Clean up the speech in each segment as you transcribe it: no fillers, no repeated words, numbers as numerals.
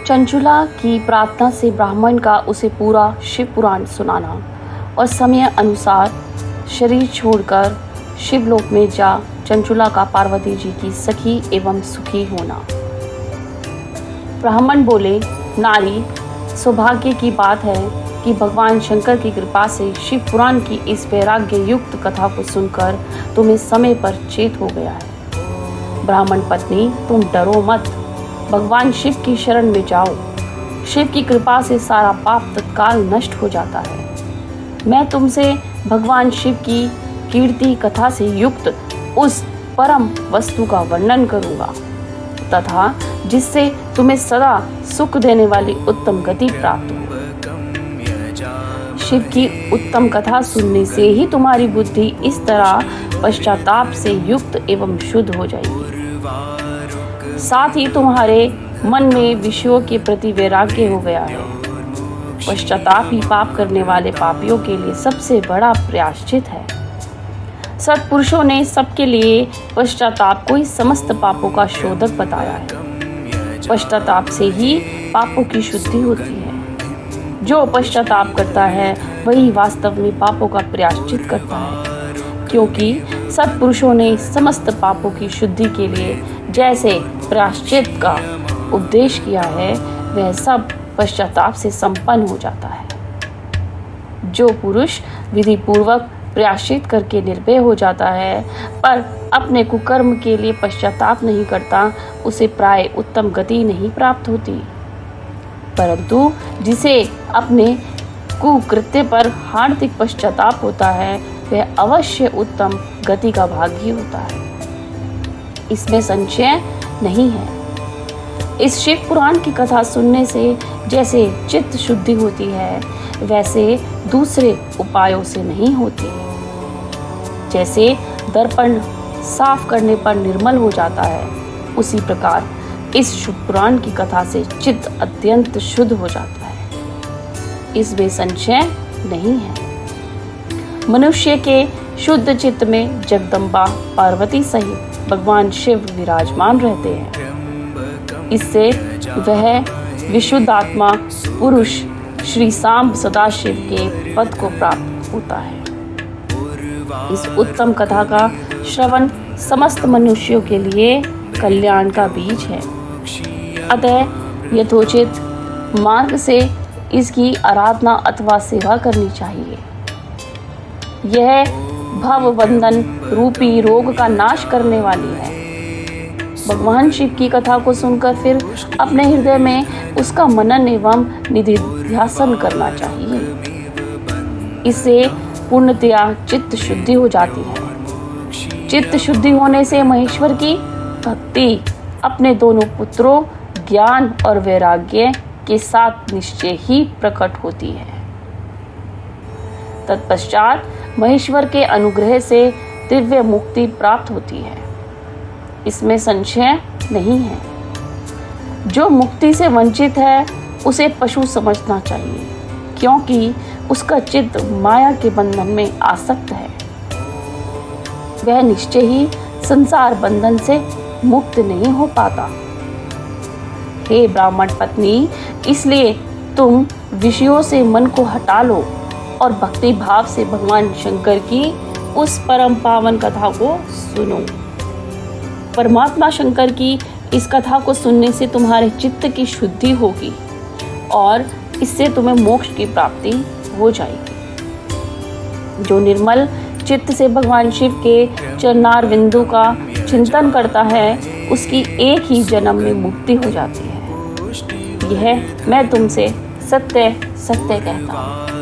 चंचुला की प्रार्थना से ब्राह्मण का उसे पूरा शिव पुराण सुनाना और समय अनुसार शरीर छोड़कर शिवलोक में जा चंचुला का पार्वती जी की सखी एवं सुखी होना। ब्राह्मण बोले, नारी, सौभाग्य की बात है कि भगवान शंकर की कृपा से शिव पुराण की इस वैराग्य युक्त कथा को सुनकर तुम्हें समय पर चेत हो गया है। ब्राह्मण पत्नी, तुम डरो मत, भगवान शिव की शरण में जाओ। शिव की कृपा से सारा पाप तत्काल नष्ट हो जाता है। मैं तुमसे भगवान शिव की कीर्ति कथा से युक्त उस परम वस्तु का वर्णन करूंगा तथा जिससे तुम्हें सदा सुख देने वाली उत्तम गति प्राप्त हो। शिव की उत्तम कथा सुनने से ही तुम्हारी बुद्धि इस तरह पश्चाताप से युक्त एवं शुद्ध हो जाएगी। साथ ही तुम्हारे मन में विषयों के प्रति वैराग्य हो गया है। पश्चाताप ही पाप करने वाले पापियों के लिए सबसे बड़ा प्रायश्चित है। सत्पुरुषों ने सबके लिए पश्चाताप को ही समस्त पापों का शोधक बताया है। पश्चाताप से ही पापों की शुद्धि होती है। जो पश्चाताप करता है वही वास्तव में पापों का प्रायश्चित करता है, क्योंकि सत्पुरुषों ने समस्त पापों की शुद्धि के लिए जैसे प्रायश्चित का उपदेश किया है वह सब पश्चाताप से संपन्न हो जाता है। जो पुरुष विधि पूर्वक प्रायश्चित करके निर्भय हो जाता है पर अपने कुकर्म के लिए पश्चाताप नहीं करता, उसे प्राय उत्तम गति नहीं प्राप्त होती, परंतु जिसे अपने कुकृत्य पर हार्दिक पश्चाताप होता है वह अवश्य उत्तम गति का भागी होता है। इसमें संशय नहीं है। इस शिव पुराण की कथा सुनने से जैसे चित्त शुद्धि होती है वैसे दूसरे उपायों से नहीं होती। जैसे दर्पण साफ करने पर निर्मल हो जाता है, उसी प्रकार इस शिव पुराण की कथा से चित्त अत्यंत शुद्ध हो जाता है। इसमें संशय नहीं है। मनुष्य के शुद्ध चित्त में जगदम्बा पार्वती सहित भगवान शिव विराजमान रहते हैं। इससे वह विशुद्ध आत्मा पुरुष श्री सांब सदाशिव के पद को प्राप्त होता है। इस उत्तम कथा का श्रवण समस्त मनुष्यों के लिए कल्याण का बीज है। अतः यथोचित मार्ग से इसकी आराधना अथवा सेवा करनी चाहिए। यह भव बंधन रूपी रोग का नाश करने वाली है। भगवान शिव की कथा को सुनकर फिर अपने हृदय में उसका मनन एवं निधिध्यासन करना चाहिए। इससे पूर्णतया चित्त शुद्धि हो जाती है। चित्त शुद्धि होने से महेश्वर की भक्ति अपने दोनों पुत्रों ज्ञान और वैराग्य के साथ निश्चय ही प्रकट होती है। तत्पश्चात महेश्वर के अनुग्रह से दिव्य मुक्ति प्राप्त होती है। इसमें संशय नहीं है। जो मुक्ति से वंचित है उसे पशु समझना चाहिए, क्योंकि उसका चित्त माया के बंधन में आसक्त है। वह निश्चय ही संसार बंधन से मुक्त नहीं हो पाता। हे ब्राह्मण पत्नी, इसलिए तुम विषयों से मन को हटा लो और भक्ति भाव से भगवान शंकर की उस परम पावन कथा को सुनो। परमात्मा शंकर की इस कथा को सुनने से तुम्हारे चित्त की शुद्धि होगी और इससे तुम्हें मोक्ष की प्राप्ति हो जाएगी। जो निर्मल चित्त से भगवान शिव के चरणार बिंदु का चिंतन करता है उसकी एक ही जन्म में मुक्ति हो जाती है। यह मैं तुमसे सत्य सत्य कहता हूँ।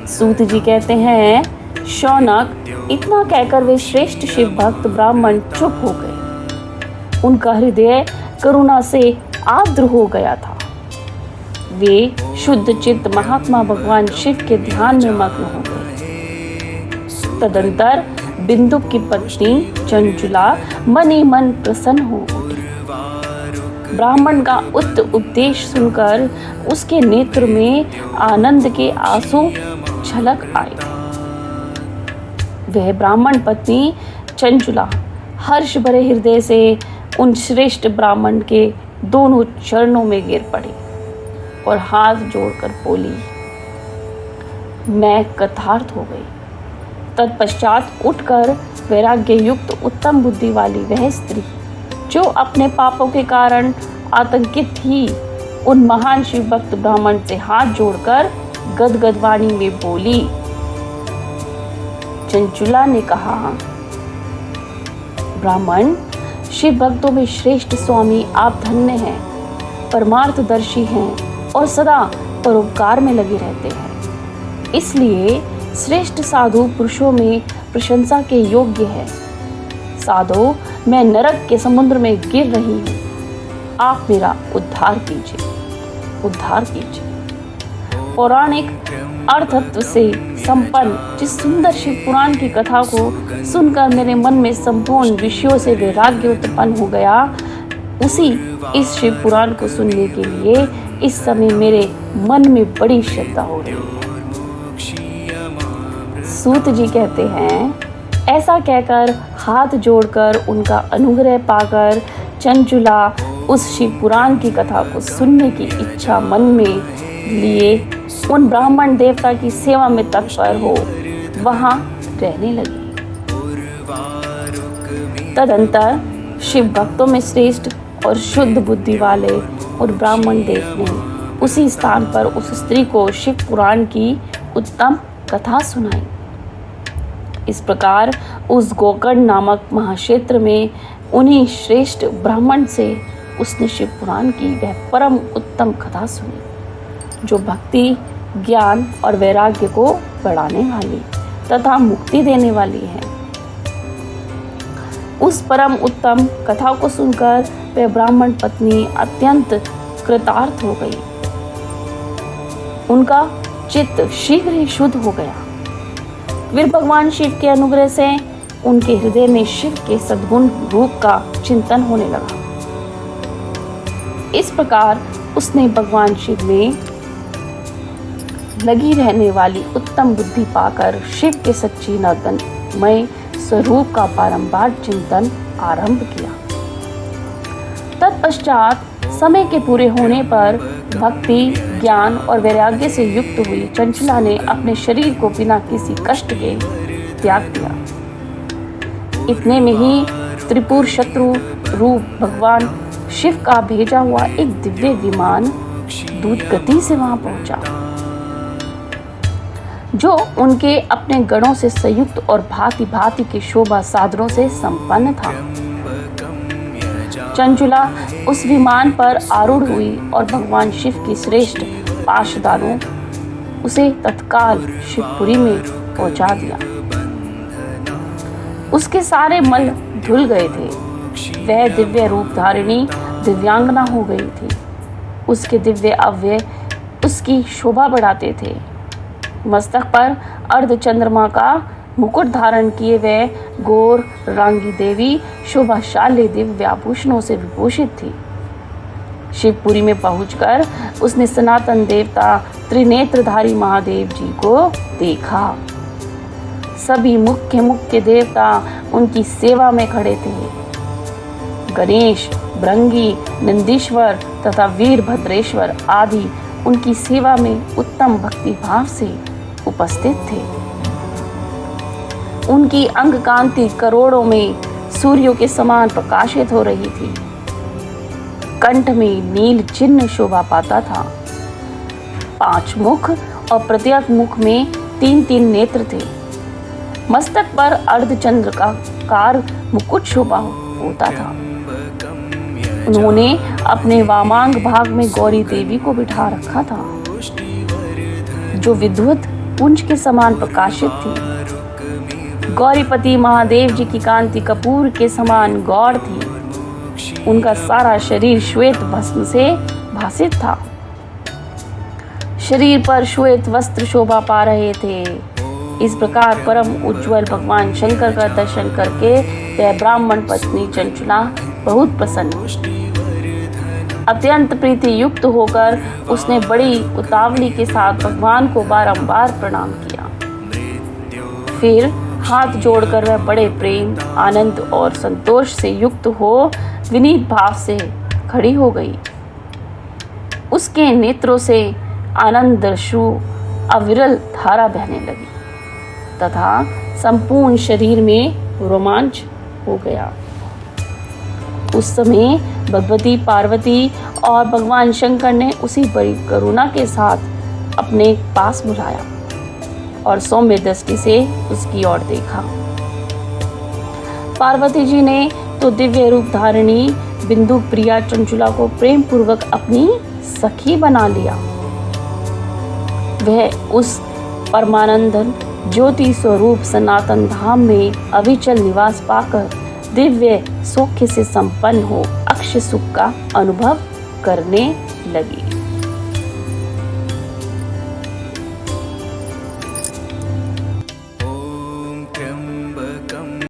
सूत जी कहते हैं, शौनक, इतना कहकर वे श्रेष्ठ शिव भक्त ब्राह्मण चुप हो गए। उनका हृदय करुणा से आर्द्र हो गया था। वे शुद्ध चित्त महात्मा भगवान शिव के ध्यान में मग्न हो गए। तदंतर बिंदु की पत्नी चंचुला मन ही मन प्रसन्न हो उठी। ब्राह्मण का उक्त उपदेश सुनकर उसके नेत्र में आनंद के आंसू छलक आए। वह ब्राह्मण पत्नी चंचुला हर्ष भरे हृदय से उन श्रेष्ठ ब्राह्मण के दोनों चरणों में गिर पड़ी और हाथ जोड़कर बोली, मैं कृतार्थ हो गई। तत्पश्चात उठकर वैराग्य युक्त उत्तम बुद्धि वाली वह स्त्री जो अपने पापों के कारण आतंकित थी, उन महान शिव भक्त ब्राह्मण से हाथ जोड़कर गदगद वाणी में बोली। चंचुला ने कहा, ब्राह्मण, शिव भक्तों में श्रेष्ठ स्वामी आप धन्य हैं, परमार्थदर्शी हैं और सदा परोपकार में लगे रहते हैं, इसलिए श्रेष्ठ साधु पुरुषों में प्रशंसा के योग्य है। साधो, मैं नरक के समुद्र में गिर रही हूँ, आप मेरा उद्धार कीजिए, उद्धार कीजिए। पौराणिक अर्थत्व से संपन्न जिस सुंदर शिव पुराण की कथा को सुनकर मेरे मन में संपूर्ण विषयों से वैराग्य उत्पन्न हो गया, उसी इस शिव पुराण को सुनने के लिए इस समय मेरे मन में बड़ी श्रद्धा हो रही है। सूत जी कहते हैं, ऐसा कहकर हाथ जोड़कर उनका अनुग्रह पाकर चंचुला उस शिव पुराण की कथा को सुनने की इच्छा मन में लिए उन ब्राह्मण देवता की सेवा में तत्पर हो वहां रहने लगी। तदंतर शिव भक्तों में श्रेष्ठ और शुद्ध बुद्धि वाले और ब्राह्मण देव ने उसी स्थान पर उस स्त्री को शिव पुराण की उत्तम कथा सुनाई। इस प्रकार उस गोकर्ण नामक महाक्षेत्र में उन्हीं श्रेष्ठ ब्राह्मण से उसने शिव पुराण की वह परम उत्तम कथा सुनी, जो भक्ति, ज्ञान और वैराग्य को बढ़ाने वाली तथा मुक्ति देने वाली है। उस परम उत्तम कथा को सुनकर वह ब्राह्मण पत्नी अत्यंत कृतार्थ हो गई। उनका चित्त शीघ्र ही शुद्ध हो गया। फिर भगवान शिव के अनुग्रह से उनके हृदय में शिव के सद्गुण रूप का चिंतन होने लगा। इस प्रकार उसने भगवान शिव में लगी रहने वाली उत्तम बुद्धि पाकर शिव के सच्चिदानंदमय स्वरूप का बारंबार चिंतन आरंभ किया। तत्पश्चात समय के पूरे होने पर भक्ति, ज्ञान और वैराग्य से युक्त हुई चंचला ने अपने शरीर को बिना किसी कष्ट के त्याग दिया। इतने में ही त्रिपुर शत्रु रूप भगवान शिव का भेजा हुआ एक दिव्य विमान दूत गति से वहां पहुंचा, जो उनके अपने गणों से संयुक्त और भांति भांति के शोभा साधनों से संपन्न था। चंचुला उस विमान पर आरूढ़ हुई और भगवान शिव की श्रेष्ठ पाशदानों उसे तत्काल शिवपुरी में पहुंचा दिया। उसके सारे मल धुल गए थे। वह दिव्य रूप धारिणी दिव्यांगना हो गई थी। उसके दिव्य अवयव उसकी शोभा बढ़ाते थे। मस्तक पर अर्ध चंद्रमा का मुकुट धारण किए हुए गौर रांगी देवी शोभाशाली दिव्य आभूषणों से विभूषित थी। शिवपुरी में पहुंचकर उसने सनातन देवता त्रिनेत्रधारी महादेव जी को देखा। सभी मुख्य मुख्य देवता उनकी सेवा में खड़े थे। गणेश, भृंगी, नंदीश्वर तथा वीरभद्रेश्वर आदि उनकी सेवा में उत्तम भक्ति भाव से उपस्थित थे। उनकी अंग कांति करोड़ों में सूर्यों के समान प्रकाशित हो रही थी। कंठ में नील चिन्ह शोभा पाता था। 5 मुख और प्रत्येक मुख में 3-3 नेत्र थे। मस्तक पर अर्धचंद्राकार मुकुट शोभा होता था। उन्होंने अपने वामांग भाग में गौरी देवी को बिठा रखा था, जो विद्युत पुंज के समान प्रकाशित थी। गौरीपति महादेव जी की कांति कपूर के समान गौर थी। उनका सारा शरीर श्वेत भस्म से भासित था। शरीर पर श्वेत वस्त्र शोभा पा रहे थे। इस प्रकार परम उज्जवल भगवान शंकर का दर्शन करके वह ब्राह्मण पत्नी चंचुला बहुत प्रसन्न हुई। अत्यंत प्रीति युक्त होकर उसने बड़ी उतावली के साथ भगवान को बारंबार प्रणाम किया। फिर हाथ जोड़कर वह बड़े प्रेम, आनंद और संतोष से युक्त हो विनीत भाव से खड़ी हो गई। उसके नेत्रों से आनंद अश्रु अविरल धारा बहने लगी तथा संपूर्ण शरीर में रोमांच हो गया। उस समय भगवती पार्वती और भगवान शंकर ने उसी बड़ी करुणा के साथ अपने पास बुलाया और सौम्य दृष्टि से उसकी ओर देखा। पार्वती जी ने तो दिव्य रूप धारिणी बिंदु प्रिया चंचुला को प्रेम पूर्वक अपनी सखी बना लिया। वह उस परमानंद ज्योति स्वरूप सनातन धाम में अविचल निवास पाकर दिव्य सौख्य से संपन्न हो अक्षय सुख का अनुभव करने लगी।